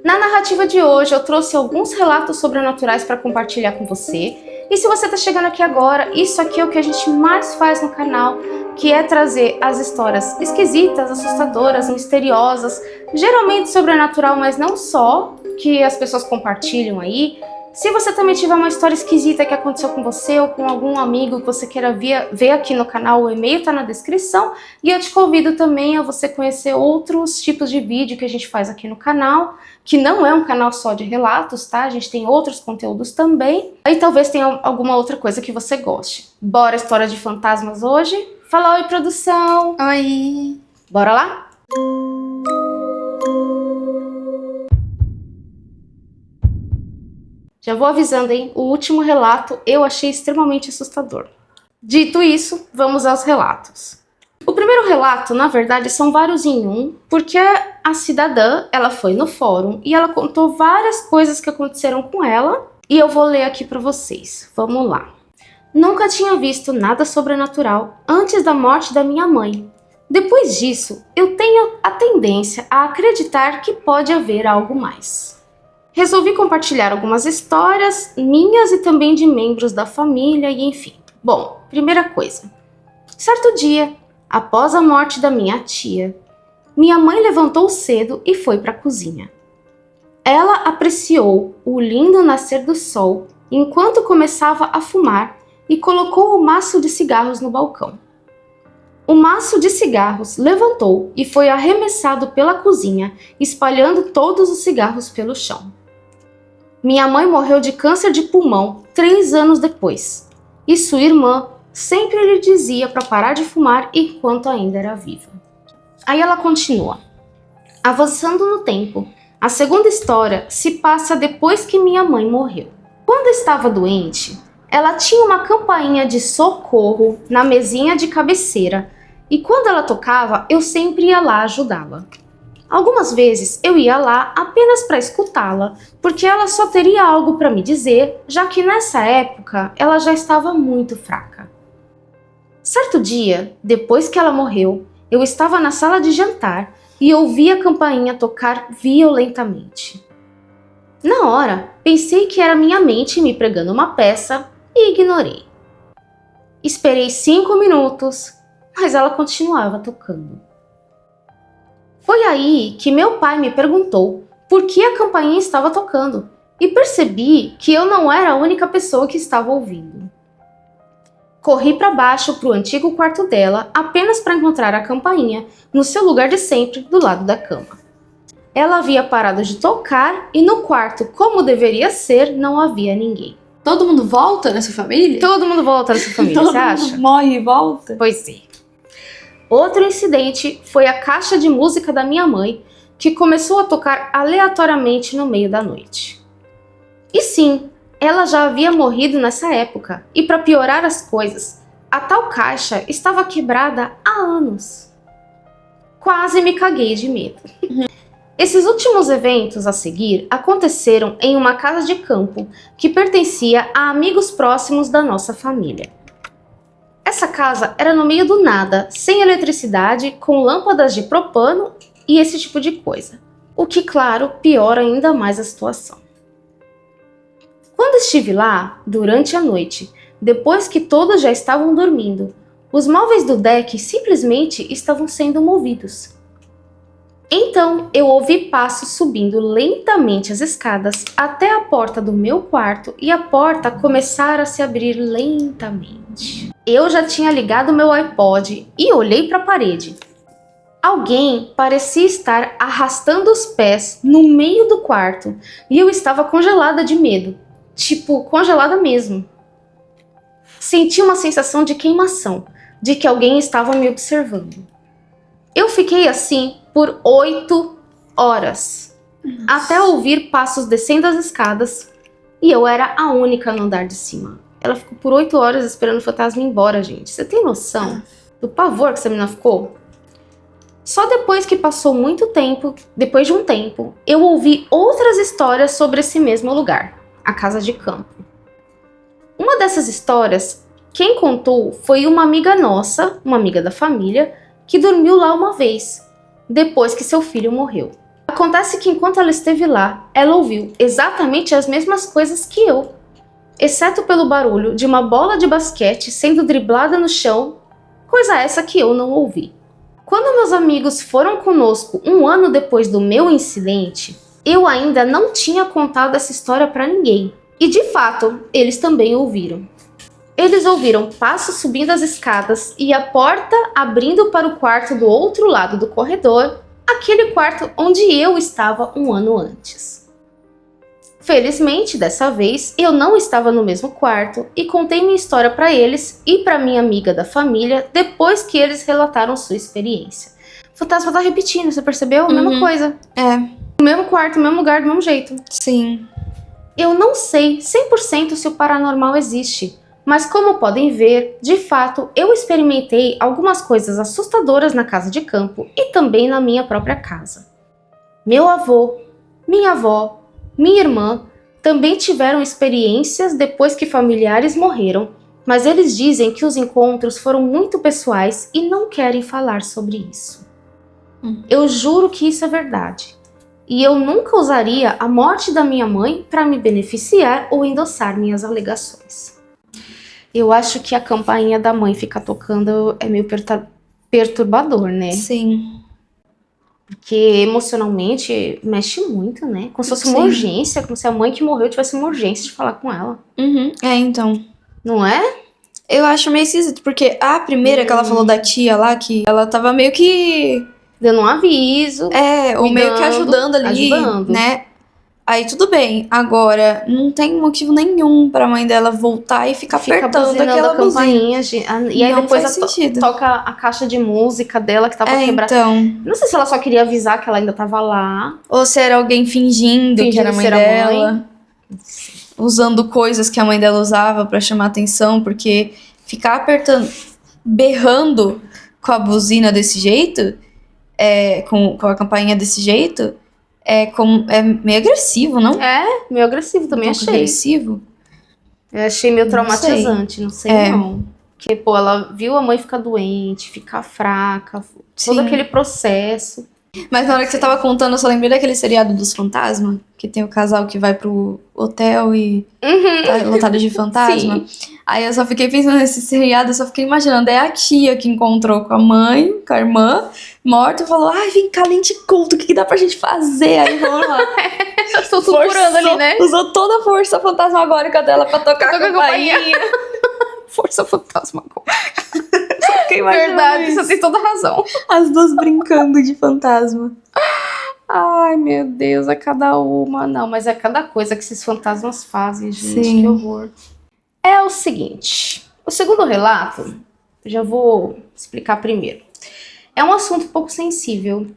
Na narrativa de hoje, eu trouxe alguns relatos sobrenaturais para compartilhar com você. E se você está chegando aqui agora, isso aqui é o que a gente mais faz no canal, que é trazer as histórias esquisitas, assustadoras, misteriosas, geralmente sobrenatural, mas não só, que as pessoas compartilham aí. Se você também tiver uma história esquisita que aconteceu com você ou com algum amigo que você queira ver aqui no canal, o e-mail tá na descrição. E eu te convido também a você conhecer outros tipos de vídeo que a gente faz aqui no canal, que não é um canal só de relatos, tá? A gente tem outros conteúdos também. E talvez tenha alguma outra coisa que você goste. Bora, história de fantasmas hoje? Fala oi, produção! Oi! Bora lá? Já vou avisando, hein? O último relato eu achei extremamente assustador. Dito isso, vamos aos relatos. O primeiro relato, na verdade, são vários em um, porque a cidadã, ela foi no fórum e ela contou várias coisas que aconteceram com ela e eu vou ler aqui pra vocês. Vamos lá. Nunca tinha visto nada sobrenatural antes da morte da minha mãe. Depois disso, eu tenho a tendência a acreditar que pode haver algo mais. Resolvi compartilhar algumas histórias minhas e também de membros da família e enfim. Bom, primeira coisa. Certo dia, após a morte da minha tia, minha mãe levantou cedo e foi para a cozinha. Ela apreciou o lindo nascer do sol enquanto começava a fumar e colocou o maço de cigarros no balcão. O maço de cigarros levantou e foi arremessado pela cozinha, espalhando todos os cigarros pelo chão. Minha mãe morreu de câncer de pulmão 3 anos depois, e sua irmã sempre lhe dizia para parar de fumar enquanto ainda era viva. Aí ela continua. Avançando no tempo, a segunda história se passa depois que minha mãe morreu. Quando estava doente, ela tinha uma campainha de socorro na mesinha de cabeceira, e quando ela tocava, eu sempre ia lá ajudá-la. Algumas vezes eu ia lá apenas para escutá-la, porque ela só teria algo para me dizer, já que nessa época ela já estava muito fraca. Certo dia, depois que ela morreu, eu estava na sala de jantar e ouvi a campainha tocar violentamente. Na hora, pensei que era minha mente me pregando uma peça e ignorei. Esperei 5 minutos, mas ela continuava tocando. Foi aí que meu pai me perguntou por que a campainha estava tocando e percebi que eu não era a única pessoa que estava ouvindo. Corri para baixo para o antigo quarto dela apenas para encontrar a campainha no seu lugar de sempre, do lado da cama. Ela havia parado de tocar e no quarto, como deveria ser, não havia ninguém. Todo mundo volta nessa família? Todo mundo volta nessa família, Todo você acha? mundo morre e volta? Pois é. Outro incidente foi a caixa de música da minha mãe, que começou a tocar aleatoriamente no meio da noite. E sim, ela já havia morrido nessa época, e para piorar as coisas, a tal caixa estava quebrada há anos. Quase me caguei de medo. Esses últimos eventos a seguir aconteceram em uma casa de campo que pertencia a amigos próximos da nossa família. Essa casa era no meio do nada, sem eletricidade, com lâmpadas de propano e esse tipo de coisa. O que, claro, piora ainda mais a situação. Quando estive lá, durante a noite, depois que todos já estavam dormindo, os móveis do deck simplesmente estavam sendo movidos. Então, eu ouvi passos subindo lentamente as escadas até a porta do meu quarto e a porta começar a se abrir lentamente. Eu já tinha ligado meu iPod e olhei para a parede. Alguém parecia estar arrastando os pés no meio do quarto e eu estava congelada de medo. Tipo, congelada mesmo. Senti uma sensação de queimação, de que alguém estava me observando. Eu fiquei assim por 8 horas, até ouvir passos descendo as escadas, e eu era a única no andar de cima. Ela ficou por 8 horas esperando o fantasma ir embora, gente. Você tem noção do pavor que essa menina ficou? Só depois que passou muito tempo, depois de um tempo, eu ouvi outras histórias sobre esse mesmo lugar, a casa de campo. Uma dessas histórias, quem contou foi uma amiga nossa, uma amiga da família, que dormiu lá uma vez, depois que seu filho morreu. Acontece que enquanto ela esteve lá, ela ouviu exatamente as mesmas coisas que eu, exceto pelo barulho de uma bola de basquete sendo driblada no chão, coisa essa que eu não ouvi. Quando meus amigos foram conosco um ano depois do meu incidente, eu ainda não tinha contado essa história para ninguém. E de fato, eles também ouviram. Eles ouviram passos subindo as escadas e a porta abrindo para o quarto do outro lado do corredor, aquele quarto onde eu estava um ano antes. Felizmente, dessa vez, eu não estava no mesmo quarto e contei minha história para eles e para minha amiga da família depois que eles relataram sua experiência. O fantasma tá repetindo, você percebeu? Mesma coisa. É. O mesmo quarto, o mesmo lugar, do mesmo jeito. Sim. Eu não sei 100% se o paranormal existe, mas como podem ver, de fato, eu experimentei algumas coisas assustadoras na casa de campo e também na minha própria casa. Meu avô, minha avó, minha irmã também tiveram experiências depois que familiares morreram, mas eles dizem que os encontros foram muito pessoais e não querem falar sobre isso. Eu juro que isso é verdade. E eu nunca usaria a morte da minha mãe para me beneficiar ou endossar minhas alegações. Eu acho que a campainha da mãe ficar tocando é meio perturbador, né? Sim. Porque emocionalmente mexe muito, né? Como se fosse uma urgência, como se a mãe que morreu tivesse uma urgência de falar com ela. É, então. Não é? Eu acho meio esquisito, porque a primeira que ela falou da tia lá, que ela tava meio que... Dando um aviso. ou meio que ajudando ali, ajudando. né? Aí tudo bem. Agora, não tem motivo nenhum pra mãe dela voltar e ficar apertando aquela campainha. E aí não depois faz sentido. toca a caixa de música dela que tava quebrada. Então. Não sei se ela só queria avisar que ela ainda tava lá. Ou se era alguém fingindo que era a mãe dela. Usando coisas que a mãe dela usava pra chamar atenção. Porque ficar apertando, berrando com a buzina desse jeito, com a campainha desse jeito, é meio agressivo, não? É, meio agressivo também, achei. Agressivo? Eu achei meio traumatizante, não sei não. Porque, pô, ela viu a mãe ficar doente, ficar fraca, todo aquele processo. Mas na hora que você tava contando, eu só lembrei daquele seriado dos fantasmas, que tem o casal que vai pro hotel e tá lotado de fantasma. Sim. Aí eu só fiquei pensando nesse seriado, eu só fiquei imaginando, é a tia que encontrou com a mãe, com a irmã, morta, e falou, ai, vem cá, lente culto, o que dá pra gente fazer? Aí vamos lá. Eu tô curando ali, né? Usou toda a força fantasmagórica dela pra tocar a campainha. Força fantasmagórica. Verdade, você tem toda razão. As duas brincando de fantasma. Ai, meu Deus, é cada uma. Não, mas é cada coisa que esses fantasmas fazem, gente. Sim. Que horror. É o seguinte, o segundo relato, já vou explicar primeiro. É um assunto um pouco sensível,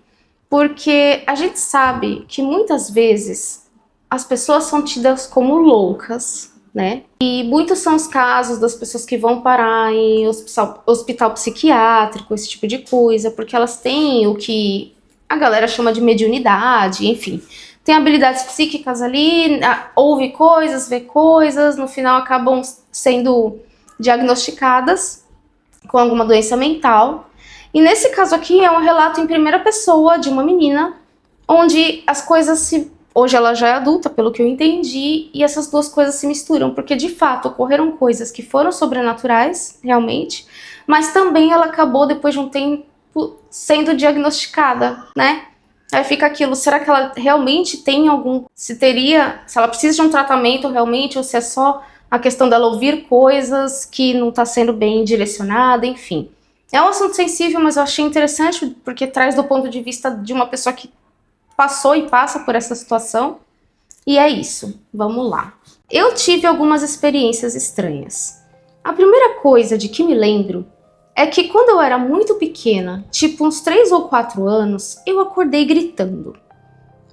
porque a gente sabe que muitas vezes as pessoas são tidas como loucas, né? E muitos são os casos das pessoas que vão parar em hospital psiquiátrico, esse tipo de coisa, porque elas têm o que a galera chama de mediunidade, enfim. Tem habilidades psíquicas ali, ouve coisas, vê coisas, no final acabam sendo diagnosticadas com alguma doença mental. E nesse caso aqui é um relato em primeira pessoa de uma menina, onde as coisas se... Hoje ela já é adulta, pelo que eu entendi, e essas duas coisas se misturam, porque de fato ocorreram coisas que foram sobrenaturais, realmente, mas também ela acabou, depois de um tempo, sendo diagnosticada, né? Aí fica aquilo, será que ela realmente tem algum... Se ela precisa de um tratamento realmente, ou se é só a questão dela ouvir coisas que não está sendo bem direcionada, enfim. É um assunto sensível, mas eu achei interessante, porque traz do ponto de vista de uma pessoa que passou e passa por essa situação. E é isso, vamos lá. Eu tive algumas experiências estranhas. A primeira coisa de que me lembro é que quando eu era muito pequena, tipo uns 3 ou 4 anos, eu acordei gritando.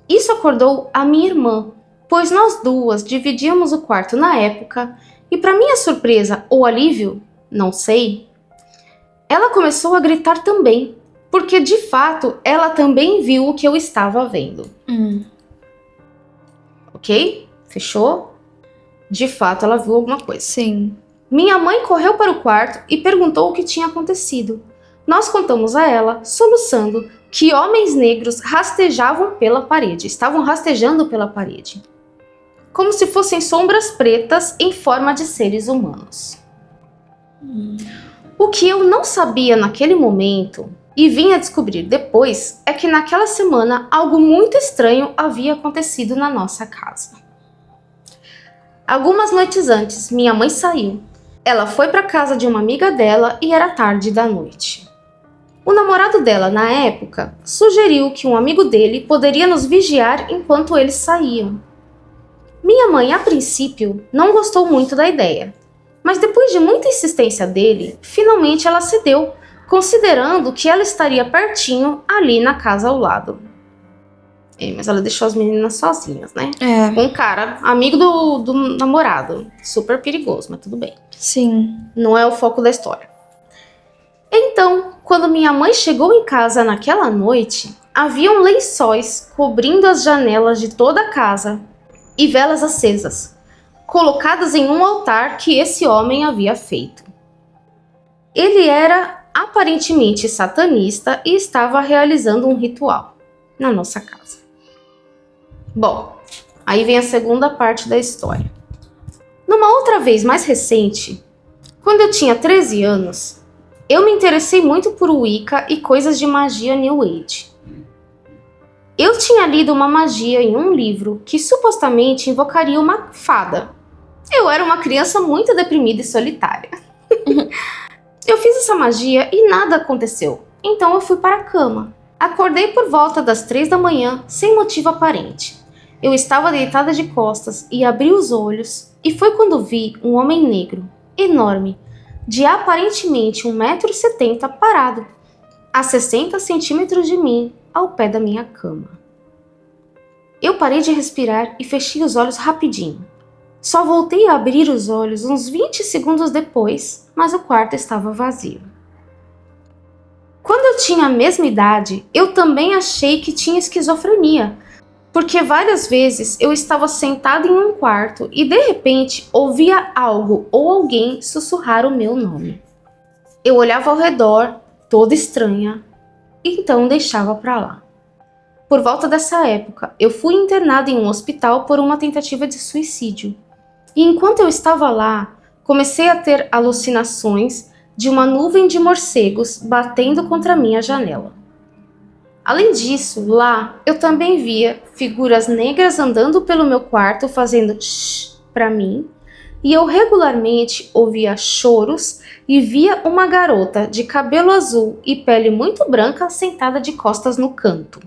Isso acordou a minha irmã, pois nós duas dividíamos o quarto na época e, para minha surpresa ou alívio, não sei, ela começou a gritar também, porque de fato ela também viu o que eu estava vendo. Ok? Fechou? De fato ela viu alguma coisa. Sim. Minha mãe correu para o quarto e perguntou o que tinha acontecido. Nós contamos a ela, soluçando, que homens negros rastejavam pela parede, estavam rastejando pela parede, como se fossem sombras pretas em forma de seres humanos. O que eu não sabia naquele momento e vim a descobrir depois é que naquela semana algo muito estranho havia acontecido na nossa casa. Algumas noites antes, minha mãe saiu. Ela foi para casa de uma amiga dela e era tarde da noite. O namorado dela, na época, sugeriu que um amigo dele poderia nos vigiar enquanto eles saíam. Minha mãe, a princípio, não gostou muito da ideia, mas depois de muita insistência dele, finalmente ela cedeu, considerando que ela estaria pertinho ali na casa ao lado. Mas ela deixou as meninas sozinhas, né? Com um cara, amigo do namorado. Super perigoso, mas tudo bem. Sim. Não é o foco da história. Então, quando minha mãe chegou em casa naquela noite, haviam lençóis cobrindo as janelas de toda a casa e velas acesas, colocadas em um altar que esse homem havia feito. Ele era aparentemente satanista e estava realizando um ritual na nossa casa. Bom, aí vem a segunda parte da história. Numa outra vez mais recente, quando eu tinha 13 anos, eu me interessei muito por Wicca e coisas de magia New Age. Eu tinha lido uma magia em um livro que supostamente invocaria uma fada. Eu era uma criança muito deprimida e solitária. Eu fiz essa magia e nada aconteceu, então eu fui para a cama. Acordei por volta das 3 da manhã, sem motivo aparente. Eu estava deitada de costas e abri os olhos, e foi quando vi um homem negro, enorme, de aparentemente 1,70 m parado, a 60 centímetros de mim, ao pé da minha cama. Eu parei de respirar e fechei os olhos rapidinho. Só voltei a abrir os olhos uns 20 segundos depois, mas o quarto estava vazio. Quando eu tinha a mesma idade, eu também achei que tinha esquizofrenia, porque várias vezes eu estava sentada em um quarto e de repente ouvia algo ou alguém sussurrar o meu nome. Eu olhava ao redor, toda estranha, e então deixava pra lá. Por volta dessa época, eu fui internada em um hospital por uma tentativa de suicídio. E enquanto eu estava lá, comecei a ter alucinações de uma nuvem de morcegos batendo contra a minha janela. Além disso, lá eu também via figuras negras andando pelo meu quarto fazendo shh para mim, e eu regularmente ouvia choros e via uma garota de cabelo azul e pele muito branca sentada de costas no canto.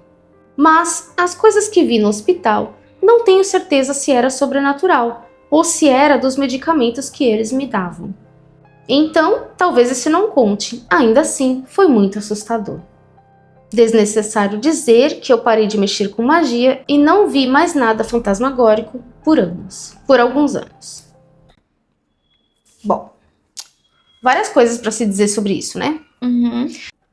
Mas as coisas que vi no hospital, não tenho certeza se era sobrenatural ou se era dos medicamentos que eles me davam. Então, talvez esse não conte, ainda assim foi muito assustador. Desnecessário dizer que eu parei de mexer com magia e não vi mais nada fantasmagórico por alguns anos. Bom, várias coisas para se dizer sobre isso, né?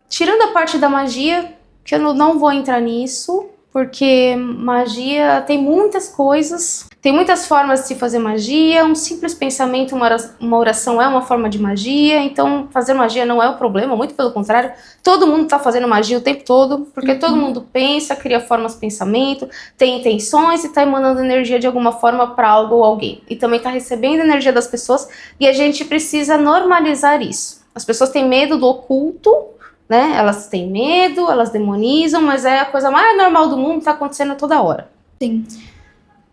Tirando a parte da magia, que eu não vou entrar nisso, porque magia tem muitas coisas, tem muitas formas de se fazer magia, um simples pensamento, uma oração é uma forma de magia, então fazer magia não é o problema, muito pelo contrário, todo mundo está fazendo magia o tempo todo, porque todo mundo pensa, cria formas de pensamento, tem intenções e está emanando energia de alguma forma para algo ou alguém, e também está recebendo energia das pessoas, e a gente precisa normalizar isso. As pessoas têm medo do oculto, né? Elas têm medo, elas demonizam, mas é a coisa mais normal do mundo, tá acontecendo toda hora. Sim.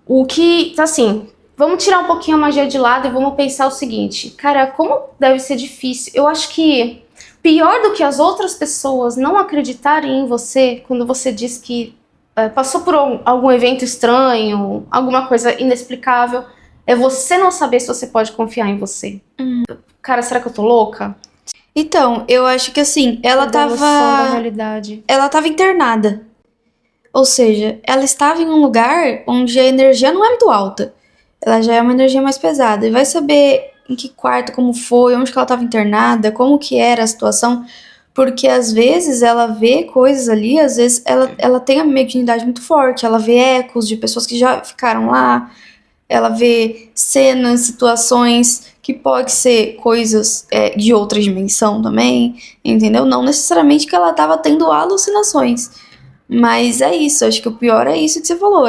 O que, assim, vamos tirar um pouquinho a magia de lado e vamos pensar o seguinte, cara, como deve ser difícil. Eu acho que pior do que as outras pessoas não acreditarem em você quando você diz que passou por algum evento estranho, alguma coisa inexplicável, é você não saber se você pode confiar em você. Cara, será que eu tô louca? Então, eu acho que assim, ela tava internada. Ou seja, ela estava em um lugar onde a energia não é muito alta. Ela já é uma energia mais pesada. E vai saber em que quarto, como foi, onde que ela estava internada, como que era a situação. Porque às vezes ela vê coisas ali, às vezes ela tem a mediunidade muito forte. Ela vê ecos de pessoas que já ficaram lá. ela vê cenas, situações que pode ser coisas de outra dimensão também, entendeu? Não necessariamente que ela tava tendo alucinações. Mas é isso, acho que o pior é isso que você falou,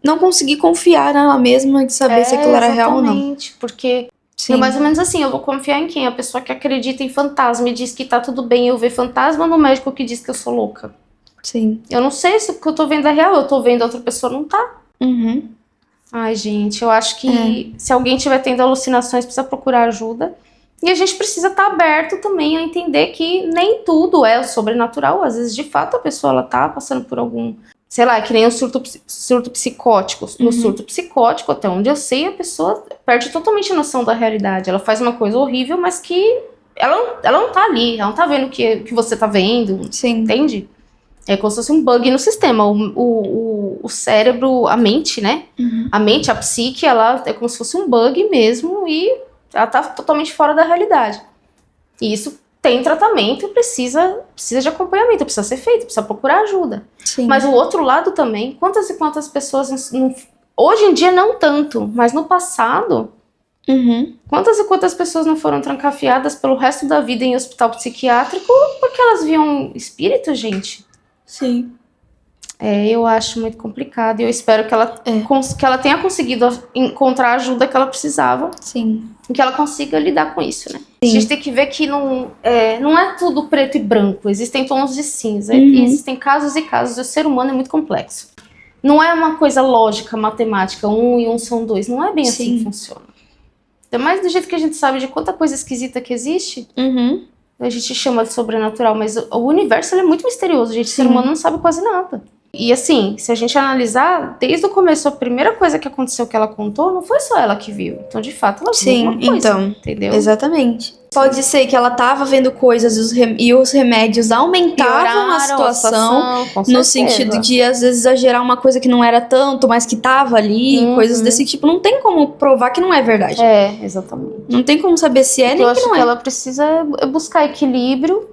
não conseguir confiar nela mesma de saber se aquilo era real ou não. Exatamente, porque Sim. é mais ou menos assim, eu vou confiar em quem? A pessoa que acredita em fantasma e diz que tá tudo bem eu ver fantasma, no médico que diz que eu sou louca. Sim. Eu não sei se o que eu tô vendo é real, eu tô vendo a outra pessoa não tá. Uhum. Ai, gente, eu acho que se alguém estiver tendo alucinações, precisa procurar ajuda. E a gente precisa estar aberto também a entender que nem tudo é o sobrenatural. Às vezes, de fato, a pessoa ela tá passando por algum... Sei lá, é que nem o surto psicótico. No surto psicótico, até onde eu sei, a pessoa perde totalmente a noção da realidade. Ela faz uma coisa horrível, mas que ela não tá ali. Ela não tá vendo o que você tá vendo. Sim. Entende? É como se fosse um bug no sistema. O cérebro, a mente, né? Uhum. A mente, a psique, ela é como se fosse um bug mesmo e ela tá totalmente fora da realidade. E isso tem tratamento e precisa de acompanhamento, precisa ser feito, precisa procurar ajuda. Sim. Mas o outro lado também, quantas e quantas pessoas, hoje em dia não tanto, mas no passado, quantas e quantas pessoas não foram trancafiadas pelo resto da vida em hospital psiquiátrico porque elas viam espírito, gente? Sim. Eu acho muito complicado e eu espero que ela tenha conseguido encontrar a ajuda que ela precisava. Sim. E que ela consiga lidar com isso, né? Sim. A gente tem que ver que não é tudo preto e branco, existem tons de cinza, existem casos e casos, e o ser humano é muito complexo. Não é uma coisa lógica, matemática, 1 e 1 são 2, não é bem assim que funciona. Ainda mais do jeito que a gente sabe de quanta coisa esquisita que existe, a gente chama de sobrenatural, mas o universo ele é muito misterioso, gente. O ser humano não sabe quase nada. E assim, se a gente analisar, desde o começo, a primeira coisa que aconteceu que ela contou, não foi só ela que viu. Então, de fato, ela viu uma coisa, entendeu? Exatamente. Pode ser que ela tava vendo coisas e os remédios aumentavam a situação no sentido de, às vezes, exagerar uma coisa que não era tanto, mas que tava ali, coisas desse tipo. Não tem como provar que não é verdade. Exatamente. Não tem como saber se é nem que não é. Eu acho que ela precisa buscar equilíbrio,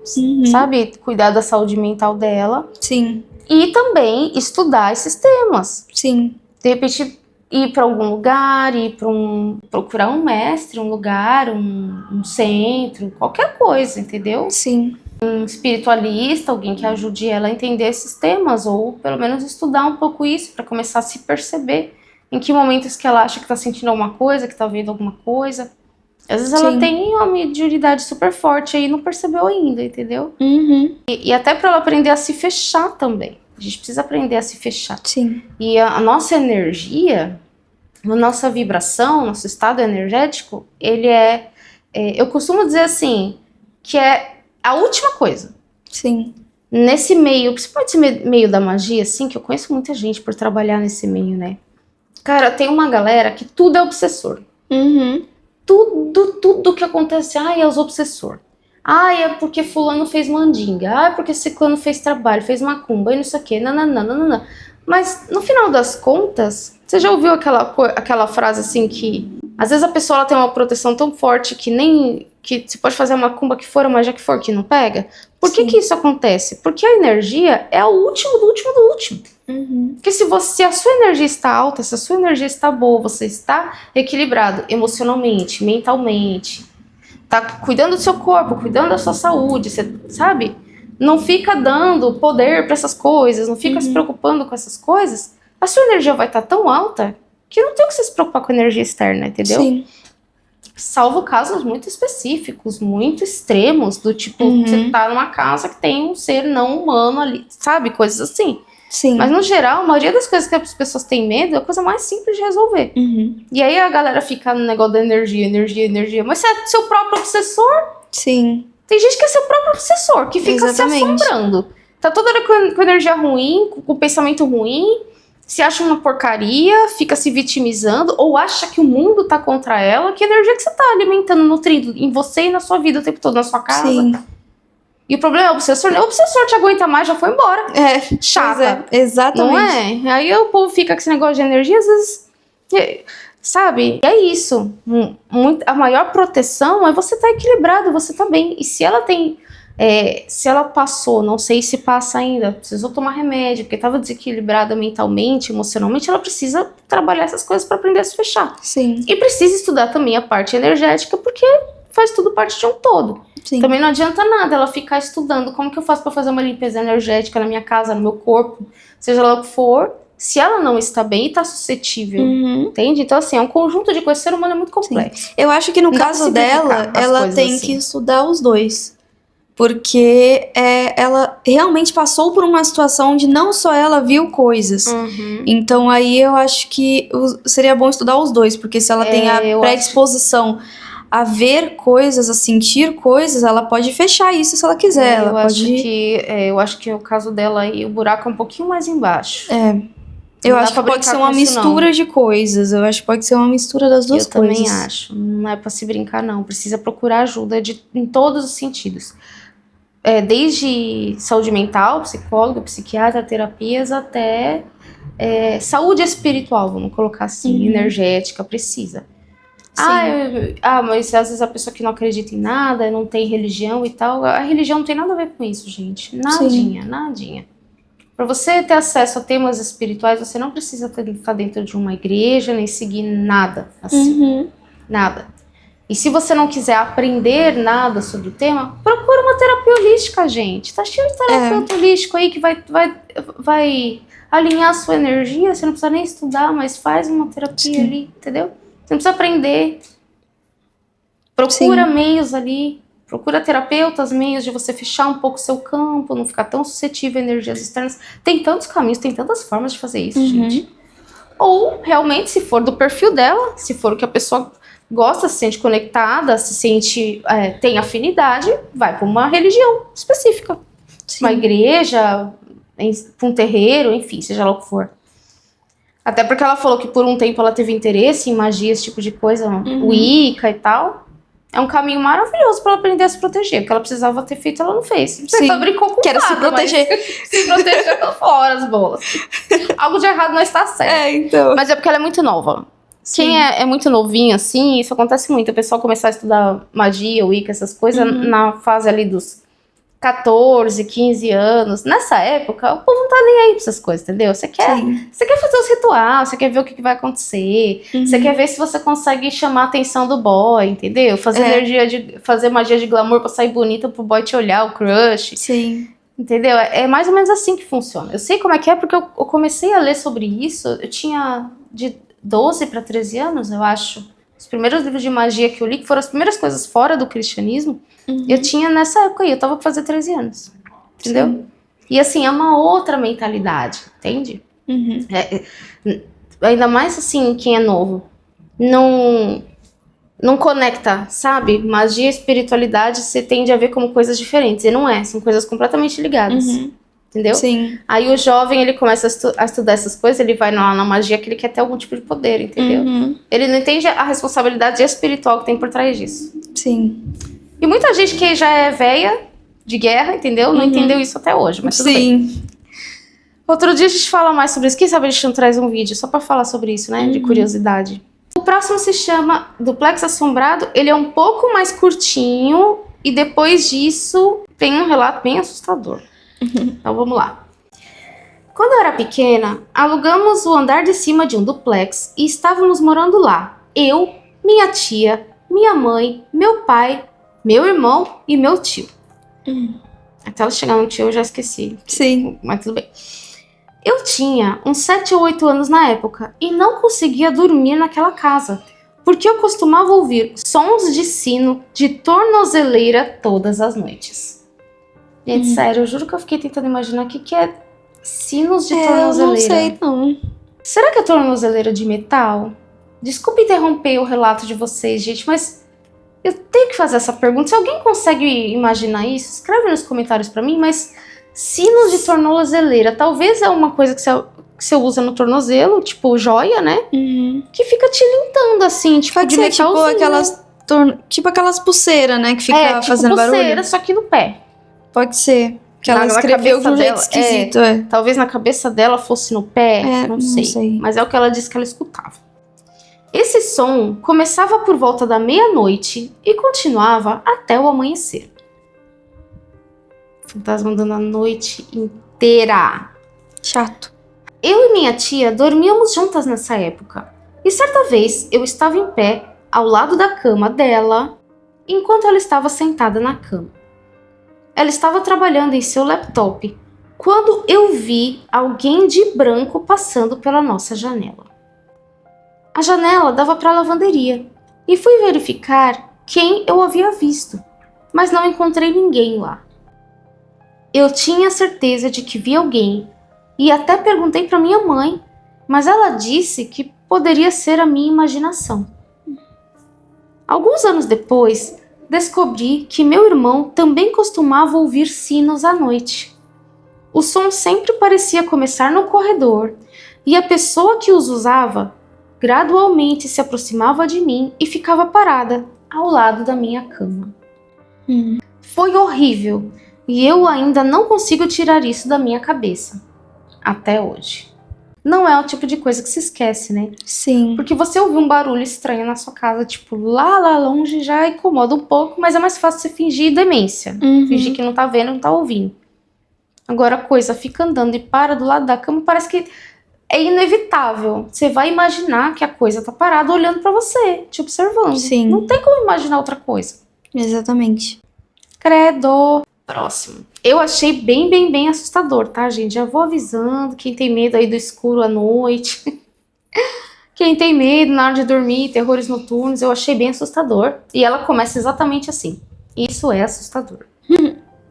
sabe? Cuidar da saúde mental dela. Sim. E também estudar esses temas. Sim. De repente, ir para algum lugar, procurar um mestre, um lugar, um centro, qualquer coisa, entendeu? Sim. Um espiritualista, alguém que ajude ela a entender esses temas, ou pelo menos estudar um pouco isso, para começar a se perceber em que momentos que ela acha que está sentindo alguma coisa, que está vendo alguma coisa. Às vezes ela tem uma mediunidade super forte aí e não percebeu ainda, entendeu? E até para ela aprender a se fechar também. A gente precisa aprender a se fechar. Sim. E a nossa energia, a nossa vibração, nosso estado energético, ele eu costumo dizer assim, que é a última coisa. Sim. Nesse meio, principalmente esse meio da magia, assim, que eu conheço muita gente por trabalhar nesse meio, né? Cara, tem uma galera que tudo é obsessor. Tudo que acontece, é os obsessor. É porque fulano fez mandinga. É porque ciclano fez trabalho, fez macumba e não sei o que. Nananana. Mas, no final das contas, você já ouviu aquela frase assim que... Às vezes a pessoa ela tem uma proteção tão forte que você pode fazer a macumba que for, a magia que for, que não pega? Por que isso acontece? Porque a energia é o último do último do último. Porque se a sua energia está alta, se a sua energia está boa, você está equilibrado emocionalmente, mentalmente, tá cuidando do seu corpo, cuidando da sua saúde, você sabe? Não fica dando poder para essas coisas, não fica se preocupando com essas coisas, a sua energia vai estar tão alta que não tem o que você se preocupar com a energia externa, entendeu? Sim. Salvo casos muito específicos, muito extremos, do tipo, você tá numa casa que tem um ser não humano ali, sabe? Coisas assim. Sim. Mas no geral, a maioria das coisas que as pessoas têm medo é a coisa mais simples de resolver. E aí a galera fica no negócio da energia. Mas você é seu próprio obsessor? Sim. Tem gente que é seu próprio obsessor, que fica se assombrando. Tá toda hora com energia ruim, com pensamento ruim, se acha uma porcaria, fica se vitimizando, ou acha que o mundo tá contra ela. Que energia que você tá alimentando, nutrindo em você e na sua vida o tempo todo, na sua casa? Sim. E o problema é o obsessor, né? O obsessor te aguenta mais, já foi embora. Chata. Exatamente. Não é? Aí o povo fica com esse negócio de energia, às vezes... Sabe? É isso. A maior proteção é você estar equilibrado, você tá bem. E se ela tem Se ela passou, não sei se passa ainda, precisou tomar remédio, porque estava desequilibrada mentalmente, emocionalmente, ela precisa trabalhar essas coisas para aprender a se fechar. Sim. E precisa estudar também a parte energética, porque faz tudo parte de um todo. Sim. Também não adianta nada ela ficar estudando como que eu faço para fazer uma limpeza energética na minha casa, no meu corpo, seja lá o que for, se ela não está bem e está suscetível, entende? Então, assim, é um conjunto de coisas. O ser humano é muito complexo. Sim. Eu acho que no caso dela, ela tem assim. Que estudar os dois. Porque ela realmente passou por uma situação onde não só ela viu coisas. Então aí eu acho que seria bom estudar os dois. Porque se ela tem a predisposição a ver coisas, a sentir coisas, ela pode fechar isso se ela quiser. Eu acho que o caso dela aí, o buraco é um pouquinho mais embaixo. Eu acho que pode ser uma mistura de coisas. Eu acho que pode ser uma mistura das duas coisas. Eu também acho. Não é pra se brincar, não. Precisa procurar ajuda em todos os sentidos. Desde saúde mental, psicólogo, psiquiatra, terapias, até saúde espiritual, vamos colocar assim, energética, precisa. Mas às vezes a pessoa que não acredita em nada, não tem religião e tal, a religião não tem nada a ver com isso, gente. Nadinha. Para você ter acesso a temas espirituais, você não precisa estar dentro de uma igreja, nem seguir nada, assim. Nada. E se você não quiser aprender nada sobre o tema, procura uma terapia holística, gente. Tá cheio de terapeuta holístico aí que vai alinhar a sua energia. Você não precisa nem estudar, mas faz uma terapia ali, entendeu? Você não precisa aprender. Procura meios ali. Procura terapeutas, meios de você fechar um pouco o seu campo, não ficar tão suscetível a energias externas. Tem tantos caminhos, tem tantas formas de fazer isso, gente. Ou, realmente, se for do perfil dela, se for o que a pessoa gosta, se sente conectada, se sente, tem afinidade, vai para uma religião específica. Uma igreja, para um terreiro, enfim, seja lá o que for. Até porque ela falou que por um tempo ela teve interesse em magia, esse tipo de coisa, Wicca e tal. É um caminho maravilhoso para ela aprender a se proteger, porque ela precisava ter feito, ela não fez. Ela brincou com se proteger. Se proteger fora as bolas. Algo de errado não está certo. Então. Mas é porque ela é muito nova. Quem é muito novinho, assim, isso acontece muito. O pessoal começar a estudar magia, Wicca, essas coisas, na fase ali dos 14, 15 anos. Nessa época, o povo não tá nem aí pra essas coisas, entendeu? Você quer fazer os rituais, você quer ver o que vai acontecer, você quer ver se você consegue chamar a atenção do boy, entendeu? Fazer magia de glamour pra sair bonita pro boy te olhar, o crush. Sim. Entendeu? É mais ou menos assim que funciona. Eu sei como é que é, porque eu comecei a ler sobre isso, eu tinha de 12 para 13 anos, eu acho. Os primeiros livros de magia que eu li, que foram as primeiras coisas fora do cristianismo, eu tinha nessa época aí, eu tava pra fazer 13 anos. Entendeu? Sim. E assim, é uma outra mentalidade, entende? Ainda mais assim, quem é novo. Não conecta, sabe? Magia e espiritualidade você tende a ver como coisas diferentes. E não é, são coisas completamente ligadas. Entendeu? Sim. Aí o jovem, ele começa a estudar essas coisas, ele vai na magia que ele quer ter algum tipo de poder, entendeu? Ele não entende a responsabilidade espiritual que tem por trás disso. Sim. E muita gente que já é velha de guerra, entendeu? Não entendeu isso até hoje, mas tudo bem. Outro dia a gente fala mais sobre isso. Quem sabe a gente não traz um vídeo só pra falar sobre isso, né? De curiosidade. O próximo se chama Duplex Assombrado. Ele é um pouco mais curtinho e depois disso tem um relato bem assustador. Então vamos lá. Quando eu era pequena, alugamos o andar de cima de um duplex e estávamos morando lá. Eu, minha tia, minha mãe, meu pai, meu irmão e meu tio. Até ela chegar no tio eu já esqueci. Sim. Mas tudo bem. Eu tinha uns 7 ou 8 anos na época e não conseguia dormir naquela casa, porque eu costumava ouvir sons de sino de tornozeleira todas as noites. Gente, sério, eu juro que eu fiquei tentando imaginar o que é sinos de tornozeleira. Eu não sei, não. Será que é tornozeleira de metal? Desculpa interromper o relato de vocês, gente, mas eu tenho que fazer essa pergunta. Se alguém consegue imaginar isso, escreve nos comentários pra mim, mas sinos de tornozeleira, talvez é uma coisa que você usa no tornozelo, tipo joia, né? Que fica tilintando assim, tipo pode de ser, metalzinho. Tipo aquelas pulseiras, né? Que fica tipo fazendo pulseira, barulho. Só que no pé. Pode ser. Que ela escreveu de um jeito esquisito, Talvez na cabeça dela fosse no pé, não sei. Mas é o que ela disse que ela escutava. Esse som começava por volta da meia-noite e continuava até o amanhecer. fantasma andando a noite inteira. Chato. Eu e minha tia dormíamos juntas nessa época. E certa vez eu estava em pé ao lado da cama dela, enquanto ela estava sentada na cama. Ela estava trabalhando em seu laptop quando eu vi alguém de branco passando pela nossa janela. A janela dava para a lavanderia e fui verificar quem eu havia visto, mas não encontrei ninguém lá. Eu tinha certeza de que vi alguém e até perguntei para minha mãe, mas ela disse que poderia ser a minha imaginação. Alguns anos depois, descobri que meu irmão também costumava ouvir sinos à noite. O som sempre parecia começar no corredor e a pessoa que os usava gradualmente se aproximava de mim e ficava parada ao lado da minha cama. Foi horrível e eu ainda não consigo tirar isso da minha cabeça. Até hoje. Não é o tipo de coisa que se esquece, né? Sim. Porque você ouvir um barulho estranho na sua casa, tipo, lá longe, já incomoda um pouco, mas é mais fácil você fingir demência. Fingir que não tá vendo, não tá ouvindo. Agora a coisa fica andando e para do lado da cama, parece que é inevitável. Você vai imaginar que a coisa tá parada olhando pra você, te observando. Sim. Não tem como imaginar outra coisa. Exatamente. Credo. Próximo. Eu achei bem assustador, tá, gente? Já vou avisando quem tem medo aí do escuro à noite. Quem tem medo na hora de dormir, terrores noturnos, eu achei bem assustador. E ela começa exatamente assim. Isso é assustador.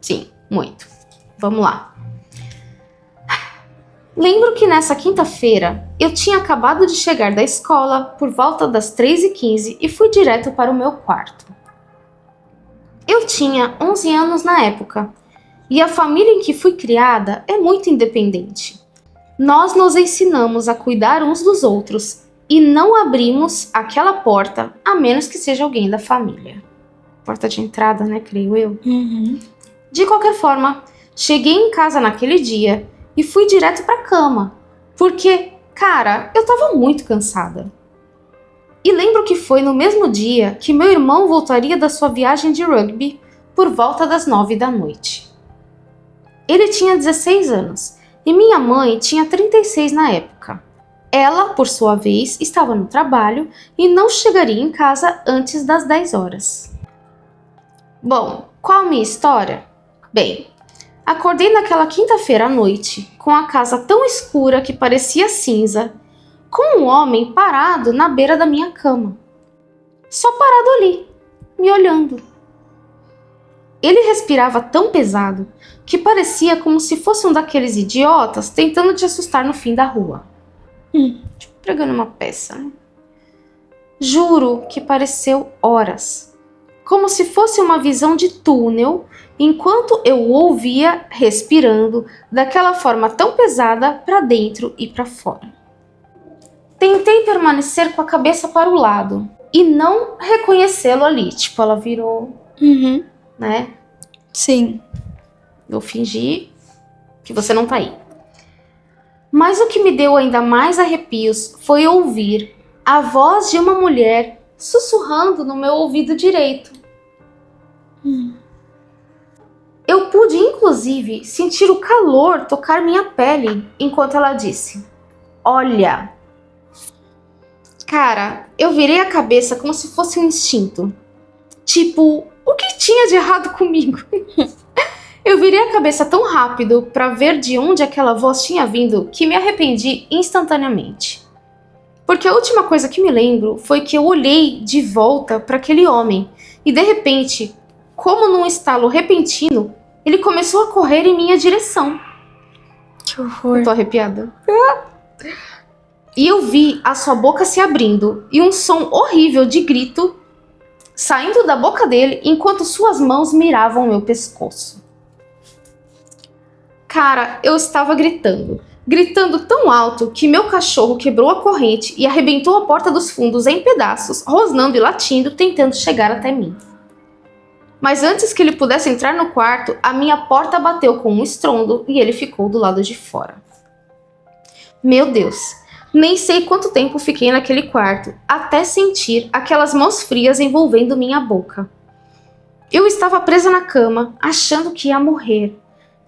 Sim, muito. Vamos lá. Lembro que nessa quinta-feira eu tinha acabado de chegar da escola por volta das 3h15 e fui direto para o meu quarto. Eu tinha 11 anos na época e a família em que fui criada é muito independente. Nós nos ensinamos a cuidar uns dos outros e não abrimos aquela porta a menos que seja alguém da família. Porta de entrada, né, creio eu. De qualquer forma, cheguei em casa naquele dia e fui direto para a cama, porque, cara, eu tava muito cansada. E lembro que foi no mesmo dia que meu irmão voltaria da sua viagem de rugby por volta das 9 da noite. Ele tinha 16 anos e minha mãe tinha 36 na época. Ela, por sua vez, estava no trabalho e não chegaria em casa antes das 10 horas. Bom, qual a minha história? Bem, acordei naquela quinta-feira à noite com a casa tão escura que parecia cinza, com um homem parado na beira da minha cama. Só parado ali, me olhando. Ele respirava tão pesado que parecia como se fosse um daqueles idiotas tentando te assustar no fim da rua. Tipo, pregando uma peça, né? Juro que pareceu horas. Como se fosse uma visão de túnel, enquanto eu o ouvia respirando daquela forma tão pesada para dentro e para fora. Tentei permanecer com a cabeça para o lado e não reconhecê-lo ali. Tipo, ela virou, né? Sim. Eu fingi que você não tá aí. Mas o que me deu ainda mais arrepios foi ouvir a voz de uma mulher sussurrando no meu ouvido direito. Eu pude, inclusive, sentir o calor tocar minha pele enquanto ela disse: "Olha." Cara, eu virei a cabeça como se fosse um instinto. Tipo, o que tinha de errado comigo? Eu virei a cabeça tão rápido para ver de onde aquela voz tinha vindo que me arrependi instantaneamente. Porque a última coisa que me lembro foi que eu olhei de volta para aquele homem e de repente, como num estalo repentino, ele começou a correr em minha direção. Que horror. Eu tô arrepiada. E eu vi a sua boca se abrindo e um som horrível de grito saindo da boca dele enquanto suas mãos miravam meu pescoço. Cara, eu estava gritando tão alto que meu cachorro quebrou a corrente e arrebentou a porta dos fundos em pedaços, rosnando e latindo, tentando chegar até mim. Mas antes que ele pudesse entrar no quarto, a minha porta bateu com um estrondo e ele ficou do lado de fora. Meu Deus! Nem sei quanto tempo fiquei naquele quarto, até sentir aquelas mãos frias envolvendo minha boca. Eu estava presa na cama, achando que ia morrer,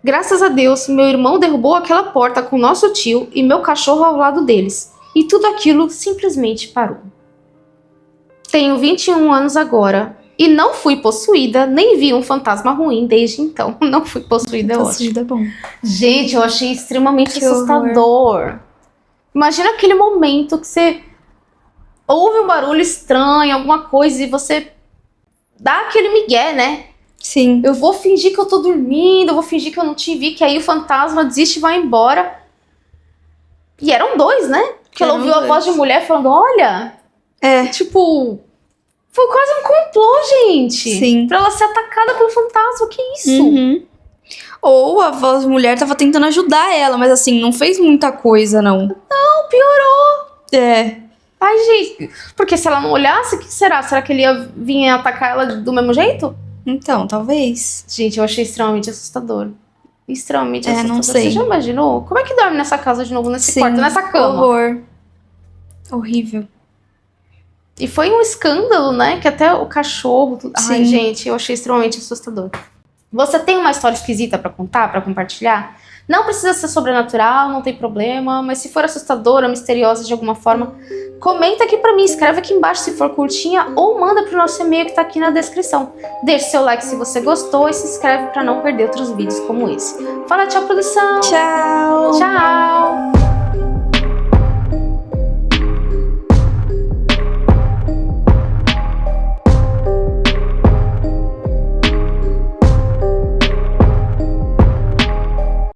Graças a Deus, meu irmão derrubou aquela porta com nosso tio e meu cachorro ao lado deles. E tudo aquilo simplesmente parou. Tenho 21 anos agora e não fui possuída, nem vi um fantasma ruim desde então. Não fui possuída, eu acho. Possuída é bom. Gente, eu achei extremamente Que assustador. Imagina aquele momento que você ouve um barulho estranho, alguma coisa, e você dá aquele migué, né? Sim. Eu vou fingir que eu tô dormindo, eu vou fingir que eu não te vi, que aí o fantasma desiste e vai embora. E eram dois, né? Porque ela ouviu a voz de mulher falando, olha... Tipo... Foi quase um complô, gente. Sim. Pra ela ser atacada pelo fantasma, que isso? Uhum. Ou a voz de mulher tava tentando ajudar ela, mas assim, não fez muita coisa, não. Não, piorou. Ai, gente, porque se ela não olhasse, o que será? Será que ele ia vir atacar ela do mesmo jeito? Então, talvez. Gente, eu achei extremamente assustador. Extremamente assustador. Não sei. Você já imaginou? Como é que dorme nessa casa de novo, nesse Sim, quarto, nessa cama? Horror. Horrível. E foi um escândalo, né? Que até o cachorro... Ai, Sim. gente, eu achei extremamente assustador. Você tem uma história esquisita pra contar, pra compartilhar? Não precisa ser sobrenatural, não tem problema. Mas se for assustadora, misteriosa de alguma forma, comenta aqui pra mim. Escreve aqui embaixo se for curtinha ou manda pro nosso e-mail que tá aqui na descrição. Deixe seu like se você gostou e se inscreve pra não perder outros vídeos como esse. Fala tchau, produção! Tchau! Tchau!